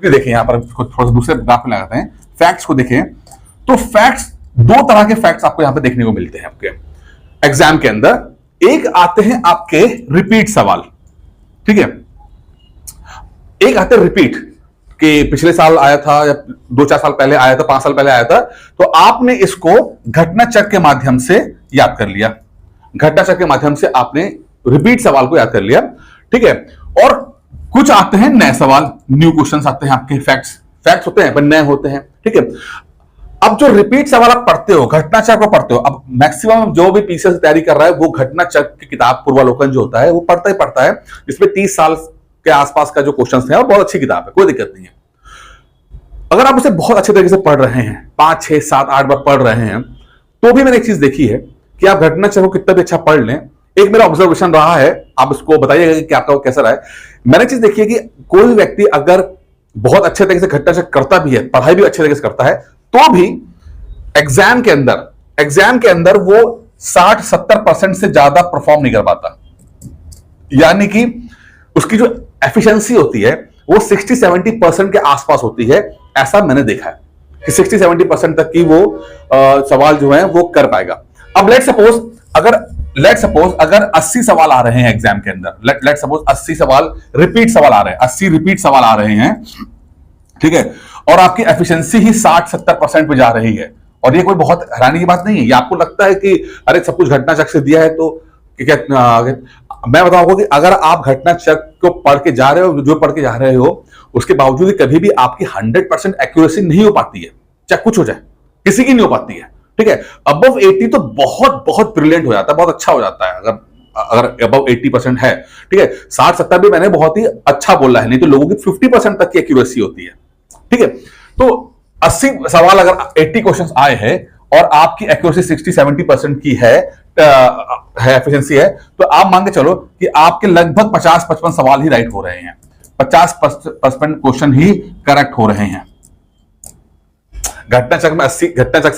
ये देखें यहां पर थोड़ा सा दूसरे ग्राफ में लगाते हैं, फैक्ट्स को देखें तो फैक्ट्स, दो तरह के फैक्ट्स आपको यहां पे देखने को मिलते हैं आपके एग्जाम के अंदर। एक आते हैं आपके रिपीट सवाल, ठीक है, एक आते हैं रिपीट कि पिछले साल आया था या 2-4 साल पहले आया था, 5 साल पहले आया था, तो आपने इसको घटना चक्र के माध्यम से याद कर लिया, घटना चक्र के माध्यम से आपने रिपीट सवाल को याद कर लिया, ठीक है। और कुछ आते हैं नए सवाल, न्यू क्वेश्चंस आते हैं आपके, फैक्ट्स होते हैं पर नए होते हैं, ठीक है। अब जो रिपीट सवाल आप पढ़ते हो, घटना चक्र पढ़ते हो, अब मैक्सिमम जो भी पीसीएस तैयारी कर रहा है वो घटना चक्र की किताब पूर्वालोकन जो होता है वो पढ़ता है, जिसमें 30 साल के आसपास का जो क्वेश्चंस है, और बहुत अच्छी किताब है, कोई दिक्कत नहीं है। अगर आप उसे बहुत अच्छे तरीके से पढ़ रहे हैं, 5, 6, 7, 8 बार पढ़ रहे हैं, तो भी मैंने एक चीज देखी है कि आप घटना चक्र को कितना भी अच्छा पढ़ लें, एक मेरा ऑब्जर्वेशन रहा है, आप इसको बताइएगा कि आपका कैसा रहा है। मैंने चीज देखी है कि कोई भी व्यक्ति अगर बहुत अच्छे तरीके से घटना चक्र करता भी है, पढ़ाई भी अच्छे तरीके से करता है, तो भी एग्जाम के अंदर वो 60-70% से ज्यादा परफॉर्म नहीं कर पाता, यानी कि उसकी जो एफिशिएंसी होती है वो 60-70% के आसपास होती है। ऐसा मैंने देखा है कि 60-70% तक की वो सवाल जो है वो कर पाएगा। अब लेट्स सपोज अगर 80 सवाल आ रहे हैं एग्जाम के अंदर, लेट्स सपोज 80 सवाल रिपीट सवाल आ रहे हैं, 80 रिपीट सवाल आ रहे हैं, ठीक है, और आपकी एफिशिएंसी ही 60-70% पे जा रही है, और ये कोई बहुत हैरानी की बात नहीं है। ये आपको लगता है कि अरे सब कुछ घटना चक्र से दिया है तो क्या, मैं बताऊंगा कि अगर आप घटना चक्र को पढ़ के जा रहे हो, जो पढ़ के जा रहे हो, उसके बावजूद कभी भी आपकी 100% एक्यूरेसी नहीं हो पाती है, चाहे कुछ हो जाए, किसी की नहीं हो पाती है, ठीक है। अबव 80 तो बहुत बहुत ब्रिलियंट हो जाता है, बहुत अच्छा हो जाता है अगर अबव 80% है, ठीक है। 60-70 भी मैंने बहुत ही अच्छा बोला है, नहीं तो लोगों की 50% तक की एक्यूरेसी होती है, ठीक है। तो 80 सवाल अगर 80 क्वेश्चंस आए हैं और आपकी एक्यूरेसी 60-70% की है एफिशिएंसी है, तो आप मान के चलो कि आपके लगभग 50-55 सवाल ही राइट हो रहे हैं, 50% क्वेश्चन ही करेक्ट हो रहे हैं। घटना चक्र से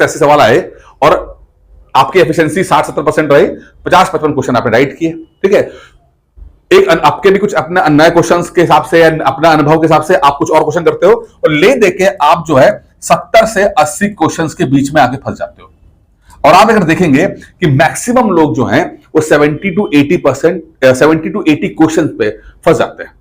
80 सवाल आए और आपकी एफिशिएंसी 60-70% रही, 50-55 क्वेश्चन आपने राइट किए, ठीक है। एक आपके भी कुछ अपने नए क्वेश्चंस के हिसाब से, अपना अनुभव के हिसाब से आप कुछ और क्वेश्चन करते हो, और ले देके आप जो है 70 से 80 क्वेश्चंस के बीच में आके फंस जाते हो। और आप अगर देखेंगे कि मैक्सिमम लोग जो हैं वो 70 to 80 क्वेश्चन पे फंस जाते हैं,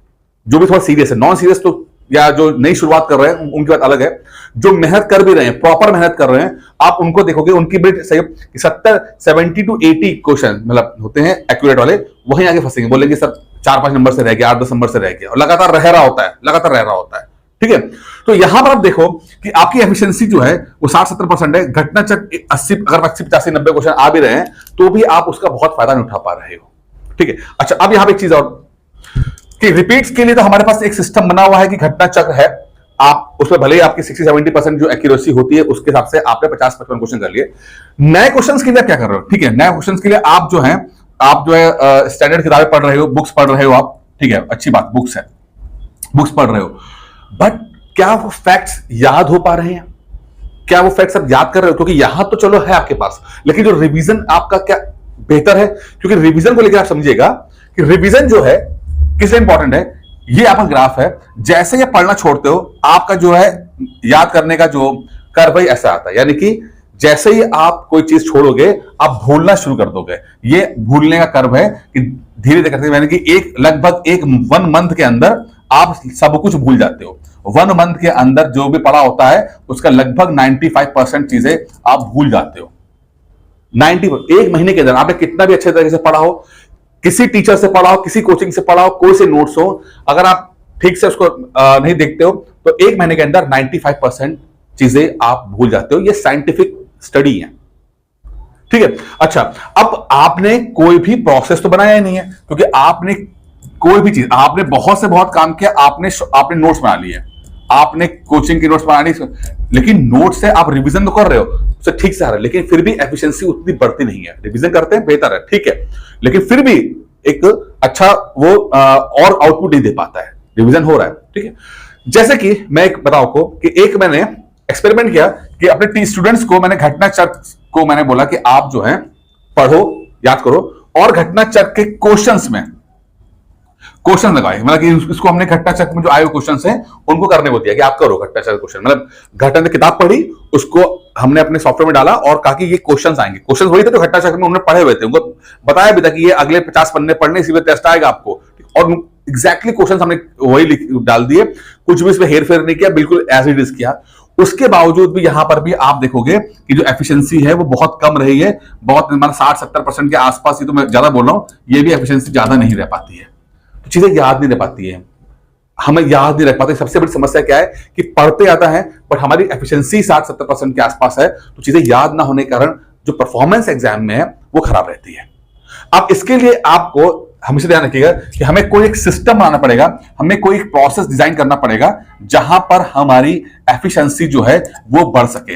जो भी थोड़ा सीरियस है। नॉन सीरियस तो या जो नई शुरुआत कर रहे हैं उनकी बात अलग है, जो मेहनत कर भी रहे हैं, प्रॉपर मेहनत कर रहे हैं, आप उनको देखोगे उनकी भी सही 70 to 80 क्वेश्चन मतलब होते हैं एक्यूरेट वाले, वहीं आगे फंसेंगे, बोलेंगे सर 4-5 नंबर से रह गया, 8-10 नंबर से रह गया, और लगातार रह रहा होता है, ठीक है। तो यहां पर आप देखो कि आपकी एफिशिएंसी जो है वो 60-70% है, घटना चक्र 80, अगर 80-85-90 क्वेश्चन आ भी रहे हैं तो भी आप उसका बहुत फायदा नहीं उठा पा रहे हो, ठीक है। अच्छा, अब यहां पर एक चीज और कि रिपीट्स के लिए तो हमारे पास एक सिस्टम बना हुआ है कि घटना चक्र है, आप उसमें भले ही आपकी 60-70% जो एक्यूरेसी होती है उसके हिसाब से आपने 50-55 क्वेश्चन कर लिए। नए क्वेश्चंस के लिए आप क्या कर रहे हो, ठीक है, नए क्वेश्चंस के लिए आप जो है स्टैंडर्ड किताबें पढ़ रहे हो, बुक्स पढ़ रहे हो आप, ठीक है, अच्छी बात, बुक्स पढ़ रहे हो, बट क्या वो फैक्ट्स याद हो पा रहे हैं? क्या वो फैक्ट्स आप याद कर रहे हो? क्योंकि यहां तो चलो है आपके पास, लेकिन जो रिवीजन आपका क्या बेहतर है, क्योंकि रिवीजन को लेकर आप समझिएगा कि रिवीजन जो है किस लिए इंपॉर्टेंट है। ये आपका ग्राफ है, जैसे ये पढ़ना छोड़ते हो आपका जो है याद करने का जो कर्व है ऐसा आता है, यानी कि जैसे ही आप कोई चीज छोड़ोगे आप भूलना शुरू कर दोगे। ये भूलने का कर्व है कि धीरे धीरे करते, यानी कि लगभग 1 मंथ के अंदर आप सब कुछ भूल जाते हो। 1 मंथ के अंदर जो भी पढ़ा होता है उसका लगभग 95% चीजें आप भूल जाते हो। 1 महीने के अंदर आपने कितना भी अच्छे तरीके से पढ़ा हो, किसी टीचर से पढ़ा हो, किसी कोचिंग से पढ़ा हो, कोई से नोट्स हो, अगर आप ठीक से उसको नहीं देखते हो तो 1 महीने के अंदर 95% चीजें आप भूल जाते हो। ये साइंटिफिक स्टडी है, ठीक है। अच्छा, अब आपने कोई भी प्रोसेस तो बनाया ही नहीं है, क्योंकि आपने कोई भी चीज, आपने बहुत से बहुत काम किया, आपने नोट्स बना लिए, आपने कोचिंग की नोट्स बना ली, लेकिन नोट्स से आप रिवीजन तो कर रहे हो, तो ठीक से आ रहा है, लेकिन फिर भी एफिशिएंसी उतनी बढ़ती नहीं है। रिवीजन करते हैं, बेहतर है, ठीक है, लेकिन फिर भी एक अच्छा वो और आउटपुट नहीं दे पाता है। रिवीजन हो रहा है, ठीक है। जैसे कि मैं एक बताऊं को कि एक मैंने एक्सपेरिमेंट किया कि अपने स्टूडेंट्स को मैंने घटना चक्र को मैंने बोला कि आप जो है पढ़ो, याद करो, और घटना चक्र के क्वेश्चंस में क्वेश्चन लगाए, मतलब कि इसको हमने घट्टा चक में जो आए हुए क्वेश्चन हैं उनको करने को दिया कि आप करो घट्टा चक क्वेश्चन, मतलब घट्टा ने किताब पढ़ी, उसको हमने अपने सॉफ्टवेयर में डाला और कहा कि ये क्वेश्चन आएंगे। क्वेश्चन वही थे जो घट्टा चक में उन्होंने पढ़े हुए थे, उनको बताया भी था कि ये अगले 50 पन्ने पढ़ने, इसी में टेस्ट आएगा आपको, और एग्जैक्टली क्वेश्चन हमने वही डाल दिए, कुछ भी इसमें हेर फेर नहीं किया, बिल्कुल एज इट इज किया। उसके बावजूद भी यहां पर भी आप देखोगे कि जो एफिशिएंसी है वो बहुत कम रही है, बहुत 60-70% के आसपास, ये तो मैं ज्यादा बोल रहा हूं, ये भी एफिशिएंसी ज्यादा नहीं रह पाती है, तो चीजें याद नहीं रह पाती है, हमें याद नहीं रह पाती। सबसे बड़ी समस्या क्या है कि पढ़ते आता है बट हमारी एफिशिएंसी 60-70% के आसपास है, तो चीजें याद ना होने के कारण जो परफॉर्मेंस एग्जाम में है वो खराब रहती है। अब इसके लिए आपको हमेशा ध्यान रखिएगा कि हमें कोई एक सिस्टम बनाना पड़ेगा, हमें कोई एक प्रोसेस डिजाइन करना पड़ेगा जहां पर हमारी एफिशिएंसी जो है वो बढ़ सके,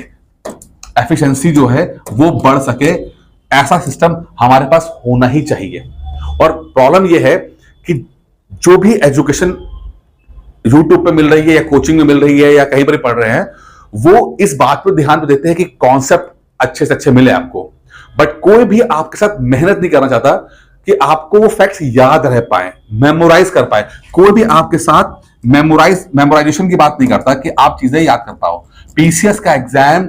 एफिशिएंसी जो है वो बढ़ सके, ऐसा सिस्टम हमारे पास होना ही चाहिए। और प्रॉब्लम यह है कि जो भी एजुकेशन यूट्यूब पे मिल रही है या कोचिंग में मिल रही है या कहीं पर पढ़ रहे हैं, वो इस बात पर ध्यान देते हैं कि कॉन्सेप्ट अच्छे से अच्छे मिले आपको, बट कोई भी आपके साथ मेहनत नहीं करना चाहता कि आपको वो फैक्ट्स याद रह पाए, मेमोराइज कर पाए। कोई भी आपके साथ मेमोराइजेशन की बात नहीं करता कि आप चीजें याद कर पाओ। पीसीएस का एग्जाम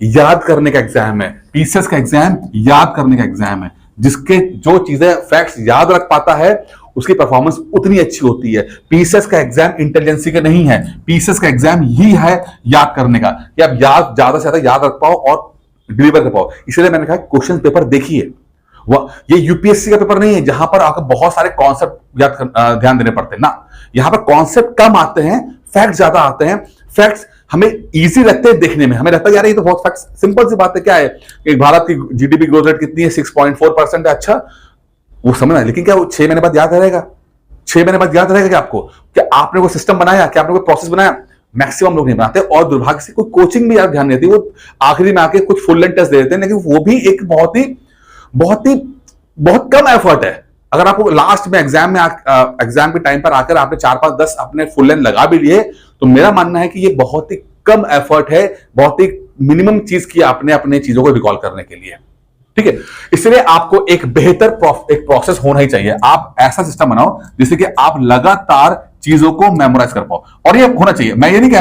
याद करने का एग्जाम है, पीसीएस का एग्जाम याद करने का एग्जाम है। जिसके जो चीजें फैक्ट्स याद रख पाता है उसकी परफॉर्मेंस उतनी अच्छी होती है। पीसीएस का एग्जाम इंटेलिजेंसी का नहीं है, पीसीएस का एग्जाम ही है याद करने का, कि आप याद ज्यादा से ज्यादा याद रख पाओ और डिलीवर कर पाओ। इसलिए मैंने कहा क्वेश्चन पेपर देखिए, ये यूपीएससी का पेपर नहीं है जहां पर आपको बहुत सारे कॉन्सेप्ट ध्यान देने पड़ते हैं ना, यहां पर कॉन्सेप्ट कम आते हैं, फैक्ट ज्यादा आते हैं। फैक्ट्स हमें इजी लगते हैं देखने में, हमें लगता है यार ये तो बहुत फैक्ट, सिंपल सी बात है, क्या है कि भारत की जीडीपी ग्रोथ रेट कितनी है, 6.4% है, अच्छा वो समझना है, लेकिन क्या वो 6 महीने बाद याद रहेगा? 6 महीने बाद याद रहेगा क्या आपको? क्या आपने वो सिस्टम बनाया, क्या आपने कोई प्रोसेस बनाया? मैक्सिमम लोग नहीं बनाते, और दुर्भाग्य से कोई कोचिंग भी यार ध्यान नहीं देती, वो आखिरी में आके कुछ फुल लेंथ टेस्ट दे देते हैं, लेकिन वो भी एक बहुत कम एफर्ट है। अगर आपको लास्ट में एग्जाम के टाइम पर आकर आपने 4-5-10 अपने फुल लेंथ लगा भी लिए, तो मेरा मानना है कि ये बहुत ही कम एफर्ट है, बहुत ही मिनिमम चीज की आपने अपने चीजों को रिकॉल करने के लिए, ठीक है। इसलिए आपको एक बेहतर एक प्रोसेस होना ही चाहिए। आप ऐसा सिस्टम बनाओ जिससे कि आप लगातार चीजों को मेमोराइज कर पाओ, और ये होना चाहिए। मैं ये नहीं कह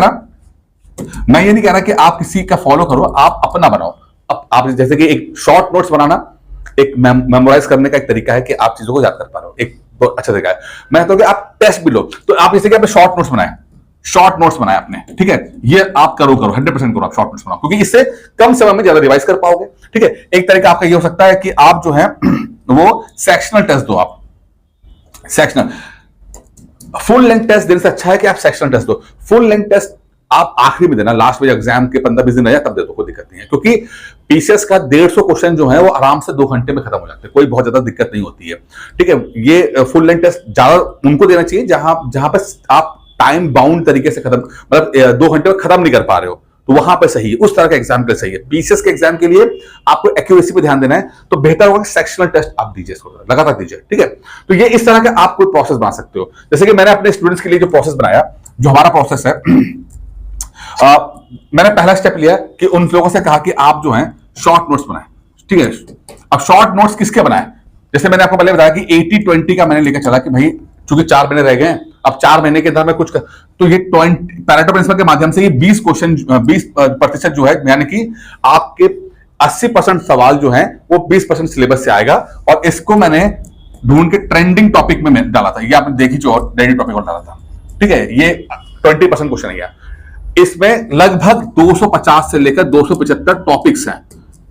रहा कि आप किसी का फॉलो करो, आप अपना बनाओ। आप जैसे कि एक शॉर्ट नोट्स बनाना एक मेमोराइज करने का एक तरीका है कि आप चीजों को याद कर पा रहे हो, एक बहुत अच्छा तरीका है। मैं तो कि आप टेस्ट भी लो, तो आप जैसे कि आपने शॉर्ट नोट्स बनाए आपने, ठीक है, ये आप करो 100% करो, आप शॉर्ट नोट्स बनाओ, क्योंकि इससे कम समय में ज्यादा रिवाइज कर पाओगे, ठीक है। एक तरीका आपका ये हो सकता है कि आप जो है वो सेक्शनल टेस्ट दो। आप सेक्शनल, फुल लेंथ टेस्ट देने से अच्छा है कि आप सेक्शनल टेस्ट दो। फुल लेंथ टेस्ट आप आखिरी में देना, लास्ट में एग्जाम के 15-20 दिन रह जाए तब दे दो, कोई दिक्कत नहीं है, क्योंकि पीसीएस का 150 क्वेश्चन जो है वो आराम से 2 घंटे में खत्म हो जाते हैं, कोई बहुत ज्यादा दिक्कत नहीं होती है, ठीक है। ये फुल लेंथ टेस्ट ज्यादा उनको देना चाहिए जहां पर आप टाइम बाउंड तरीके से खत्म, मतलब 2 घंटे में खत्म नहीं कर पा रहे हो, तो वहां पर सही है, उस तरह का एग्जाम के सही है। पीसीएस के एग्जाम के लिए आपको एक्यूरेसी पे ध्यान देना है, तो बेहतर होगा सेक्शनल टेस्ट आप दीजिए, लगातार दीजिए, ठीक है। तो ये इस तरह का आप कोई प्रोसेस बना सकते हो। जैसे कि मैंने अपने स्टूडेंट्स के लिए जो प्रोसेस बनाया, जो हमारा प्रोसेस है, मैंने पहला स्टेप लिया कि उन लोगों से कहा कि आप जो है शॉर्ट नोट्स बनाए, ठीक है। अब शॉर्ट नोट्स किसके बनाए? जैसे मैंने आपको पहले बताया कि 80-20 का मैंने लेकर चला कि भाई चूंकि 4 महीने रह गए, अब 4 महीने के अंदर में कुछ तो ये पैरेटो प्रिंसिपल के माध्यम से ये 20% जो है, यानी कि आपके 80% सवाल जो है वो 20% सिलेबस से आएगा, और इसको मैंने ढूंढ के ट्रेंडिंग टॉपिक में डाला था। ये आपने देखी जो ट्रेंडिंग टॉपिक में डाला था, ठीक है। ये 20% क्वेश्चन है। इसमें लगभग 250 से लेकर 275 टॉपिक्स हैं,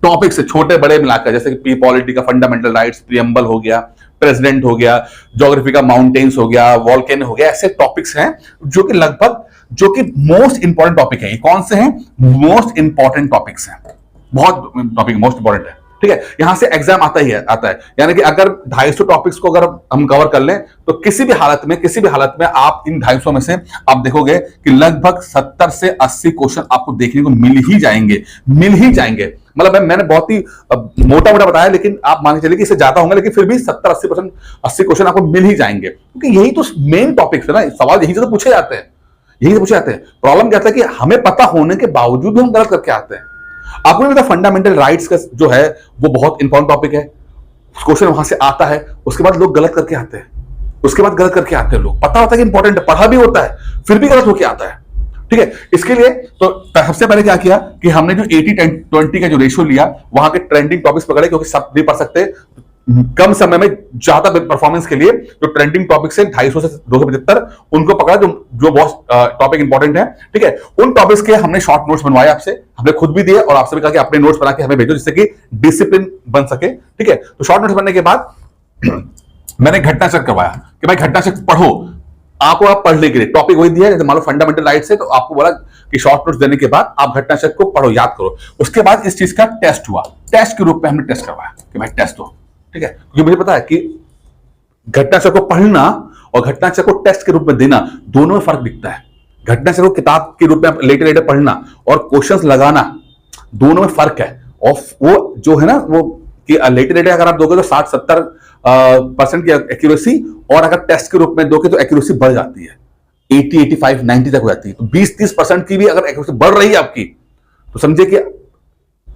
टॉपिक्स से छोटे बड़े मिलाकर, जैसे कि पॉलिटी का फंडामेंटल राइट्स, प्रियम्बल हो गया, प्रेसिडेंट हो गया, ज्योग्राफी का माउंटेन्स हो गया, वॉल्केनो हो गया, ऐसे टॉपिक्स हैं जो कि मोस्ट इंपॉर्टेंट टॉपिक है। ये कौन से हैं? मोस्ट इंपॉर्टेंट टॉपिक्स हैं, बहुत टॉपिक मोस्ट इंपॉर्टेंट है, ठीक है। यहां से एग्जाम आता है, यानी कि अगर 250 टॉपिक्स को अगर हम कवर कर लें, तो किसी भी हालत में आप इन 250 में से आप देखोगे कि लगभग 70 से 80 क्वेश्चन आपको देखने को मिल ही जाएंगे। मतलब मैंने बहुत ही मोटा बताया, लेकिन आप मान के चलिए कि इससे ज्यादा होंगे, लेकिन फिर भी 70-80 क्वेश्चन आपको मिल ही जाएंगे, क्योंकि यही तो मेन टॉपिक्स है ना, सवाल यही से तो पूछे जाते हैं। प्रॉब्लम क्या था कि हमें पता होने के बावजूद भी हम गलत करके आते हैं। आपको नहीं पता फंडामेंटल राइट्स का जो है वो बहुत इंपॉर्टेंट टॉपिक है, क्वेश्चन वहां से आता है, उसके बाद लोग गलत करके आते हैं, उसके बाद गलत करके आते हैं लोग। पता होता है कि इंपॉर्टेंट है, पढ़ा भी होता है, फिर भी गलत होके आता है। ठीक है, इसके लिए तो सबसे पहले क्या किया कि हमने जो 80-20 का जो रेशियो लिया, वहां के ट्रेंडिंग टॉपिक्स पकड़े, क्योंकि सब नहीं पढ़ सकते, कम समय में ज्यादा परफॉर्मेंस के लिए जो ट्रेंडिंग टॉपिक्स है 250 से 275 उनको पकड़ा, जो बहुत टॉपिक इंपॉर्टेंट है। ठीक है, उन टॉपिक्स के हमने शॉर्ट नोट्स बनवाए आपसे, हमने खुद भी दिए और आपसे भी कहा कि अपने नोट्स बना के हमें भेजो, जिससे कि डिसिप्लिन बन सके। ठीक है, तो शॉर्ट नोट्स बनने के बाद मैंने घटना चेक करवाया कि भाई घटना चेक पढ़ो, आपको आप पढ़ने के लिए टॉपिक वही दिया, जैसे मान लो फंडामेंटल राइट्स है, तो आपको बोला कि शॉर्ट नोट्स देने के बाद आप घटना चेक को पढ़ो, याद करो। उसके बाद इस चीज का टेस्ट हुआ, टेस्ट के रूप में हमने टेस्ट करवाया कि भाई टेस्ट हो। ठीक है, क्योंकि मुझे पता है कि घटना चेक को पढ़ना और घटना चेक को टेस्ट के रूप में देना, दोनों में फर्क दिखता है। घटना चेक को किताब के रूप में लेटर लेटर पढ़ना और क्वेश्चंस लगाना, दोनों में फर्क है। और वो जो है ना, वो कि लेटर लेटर अगर आप दोगे तो 60-70% की एक्यूरेसी, और अगर टेस्ट के रूप में दोगे तो एक्यूरेसी बढ़ जाती है, 80, 85, 90 तक हो जाती है। तो 20-30% की भी अगर एक्यूरेसी बढ़ रही है आपकी, तो समझिए कि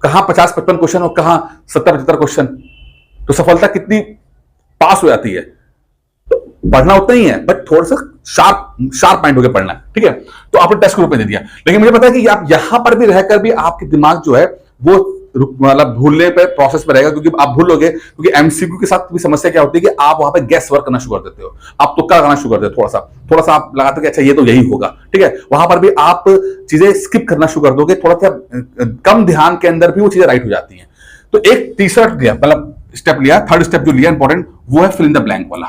कहां 50-55 क्वेश्चन और कहां 70-75 क्वेश्चन, तो सफलता कितनी पास हो जाती है। तो पढ़ना उतना ही है, बट थोड़ा सा शार्प माइंड होकर पढ़ना है। ठीक है, तो आपने टेस्ट के रूप में दे दिया, लेकिन मुझे पता है कि आप यहां पर भी रहकर भी आपके दिमाग जो है वो मतलब भूलने पे प्रोसेस में रहेगा, क्योंकि आप भूलोगे, क्योंकि एमसीक्यू के साथ भी समस्या क्या होती है कि आप वहां पे गैस वर्क करना शुरू कर देते हो, आप तुक्का लगाना शुरू कर देते हो, थोड़ा सा आप लगाते हो कि अच्छा ये तो यही होगा। ठीक है, वहां पर भी आप चीजें स्किप करना शुरू कर दोगे, थोड़ा सा कम ध्यान के अंदर भी वो चीजें राइट हो जाती हैं। तो एक तीसरा लिया, मतलब स्टेप लिया, थर्ड स्टेप जो लिया इंपॉर्टेंट, वो है फिल इन द ब्लैंक वाला।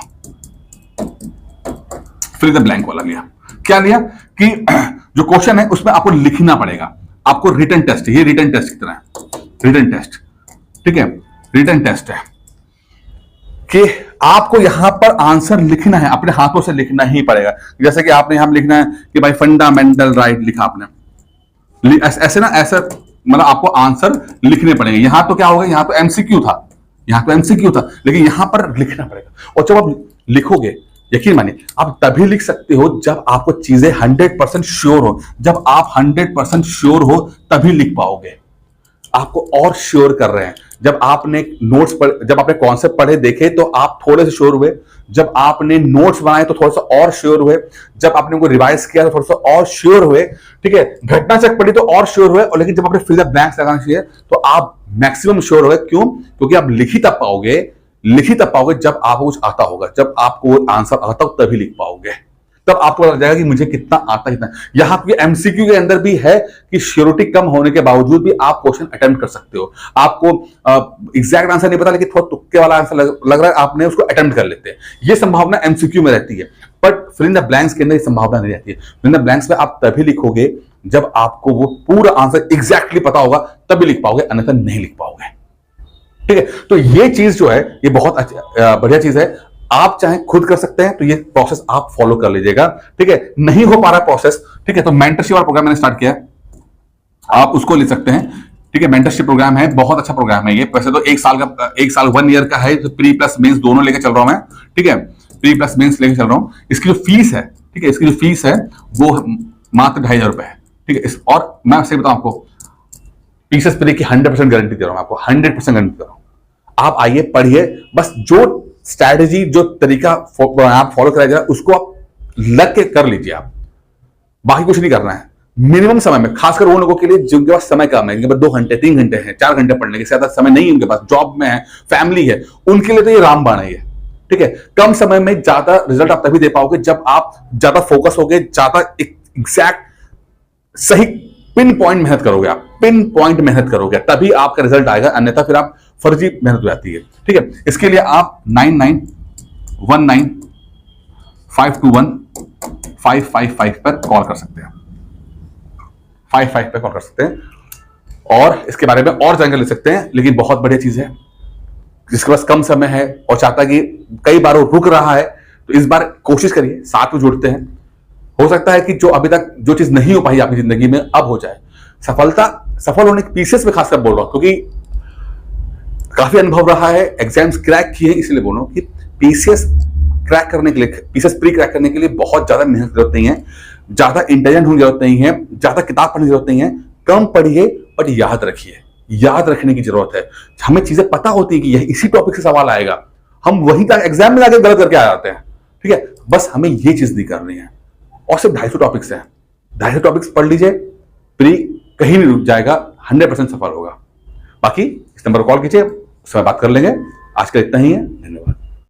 फिल इन द ब्लैंक वाला लिया, क्या लिया कि जो क्वेश्चन है उसमें आपको लिखना पड़ेगा, आपको रिटन टेस्ट, ये रिटन टेस्ट की तरह है, रिटन टेस्ट। ठीक है, रिटन टेस्ट है कि आपको यहां पर आंसर लिखना है, अपने हाथों से लिखना ही पड़ेगा। जैसे कि आपने यहां लिखना है कि भाई फंडामेंटल राइट लिखा आपने, ऐसे ना, ऐसा मतलब आपको आंसर लिखने पड़ेंगे। यहां तो क्या होगा, यहां तो एमसीक्यू था, लेकिन यहां पर लिखना पड़ेगा। और जब आप लिखोगे, यकीन मानिए आप तभी लिख सकते हो जब आपको चीजें 100% श्योर हो। जब आप 100% श्योर हो तभी लिख पाओगे। आपको और श्योर कर रहे हैं, जब आपने नोट्स पढ़, जब आपने कॉन्सेप्ट पढ़े देखे तो आप थोड़े से श्योर हुए, जब आपने नोट्स बनाए तो थोड़ा सा और श्योर हुए, जब आपने उनको रिवाइज किया तो थोड़ा सा और श्योर हुए। ठीक है, घटना चेक पढ़ी तो और श्योर हुए, और लेकिन जब आपने फिल द ब्लैंक्स लगाना चाहिए तो आप मैक्सिमम श्योर हुए। क्यों? क्योंकि आप लिख ही तब पाओगे जब आपको कुछ आता होगा, जब आपको वो आंसर आता हो तभी लिख पाओगे, तब आपको लग जाएगा कि मुझे कितना आता है, कितना। यहां पे एमसीक्यू के अंदर भी है कि श्योरिटी कम होने के बावजूद भी आप क्वेश्चन अटेम्प्ट कर सकते हो। आपको एग्जैक्ट आंसर नहीं पता, लेकिन थोड़ा तुक्के वाला आंसर लग रहा है, आपने उसको अटेम्प्ट कर लेते हैं। ये संभावना एमसीक्यू में रहती है, but fill in the blanks के अंदर ये संभावना नहीं रहती है। फिल इन द ब्लैंक्स में आप तभी लिखोगे जब आपको वो पूरा आंसर एग्जैक्टली पता होगा, तभी लिख पाओगे, अन्यथा नहीं लिख पाओगे। ठीक है, तो ये चीज जो है ये बहुत बढ़िया चीज है। आप चाहे खुद कर सकते हैं, तो ये प्रोसेस आप फॉलो कर लीजिएगा। ठीक है, नहीं हो पा रहा प्रोसेस, ठीक है, तो मेंटरशिप वाला प्रोग्राम मैंने स्टार्ट किया, आप उसको ले सकते हैं। ठीक है, मेंटरशिप प्रोग्राम है, बहुत अच्छा प्रोग्राम है ये। वैसे तो 1 साल 1 ईयर का है, तो प्री प्लस मेंस दोनों लेके चल रहा हूं मैं। ठीक है, प्री प्लस मेंस लेके चल रहा हूं। इसकी जो फीस है, ठीक है, इसकी जो फीस है वो मात्र 2,500 रुपए है। ठीक है, और मैं आपसे बताऊं, आपको पीसेस प्री की 100% गारंटी दे रहा हूं, आपको 100% गारंटी दे रहा हूं। आप आइए, पढ़िए, बस जो स्ट्रैटेजी, जो तरीका आप फॉलो कराया जाए उसको आप लग के कर लीजिए। आप बाकी कुछ नहीं करना है। मिनिमम समय में, खासकर वो लोगों के लिए जिनके पास समय कम है, जिनके पास 2 घंटे 3 घंटे हैं, 4 घंटे पढ़ने के ज्यादा समय नहीं है, उनके पास जॉब में है, फैमिली है, उनके लिए तो ये रामबाण है ये। ठीक है, कम समय में ज्यादा रिजल्ट आप तभी दे पाओगे जब आप ज्यादा फोकस होगे, ज्यादा एग्जैक्ट सही पिन पॉइंट मेहनत करोगे। आप पिन पॉइंट मेहनत करोगे तभी आपका रिजल्ट आएगा, अन्यथा फिर आप फर्जी मेहनत हो जाती है। ठीक है, इसके लिए आप 9919521555 पर कॉल कर सकते हैं, 55 पे कॉल कर सकते हैं, और इसके बारे में और जानकारी ले सकते हैं। लेकिन बहुत बढ़िया चीज है, जिसके पास कम समय है और चाहता कि कई बार वो रुक रहा है, तो इस बार कोशिश करिए, साथ में जुड़ते हैं। हो सकता है कि जो अभी तक जो चीज नहीं हो पाई आपकी जिंदगी में अब हो जाए। सफल होने के पीसेस में खासकर बोल रहा हूं, क्योंकि काफी अनुभव रहा है, एग्जाम्स क्रैक किए, इसलिए बोल रहा हूं कि पीसीएस क्रैक करने के लिए, पीसीएस प्री क्रैक करने के लिए बहुत ज्यादा मेहनत की जरूरत नहीं है, ज्यादा इंटेलिजेंट होने की जरूरत नहीं है, ज्यादा किताब पढ़ने की जरूरत नहीं है। कम पढ़िए बट याद रखिए, याद रखने की जरूरत है। हमें चीजें पता होती है कि यह इसी टॉपिक से सवाल आएगा, हम वहीं तक एग्जाम में जाकर गलत करके आ जाते हैं। ठीक है, बस हमें ये चीज नहीं करनी है। और सिर्फ 250 टॉपिक्स हैं, 250 टॉपिक्स पढ़ लीजिए, प्री कहीं नहीं रुक जाएगा, 100% सफल होगा। बाकी इस नंबर पर कॉल कीजिए, उससे बात कर लेंगे। आज का इतना ही है, धन्यवाद।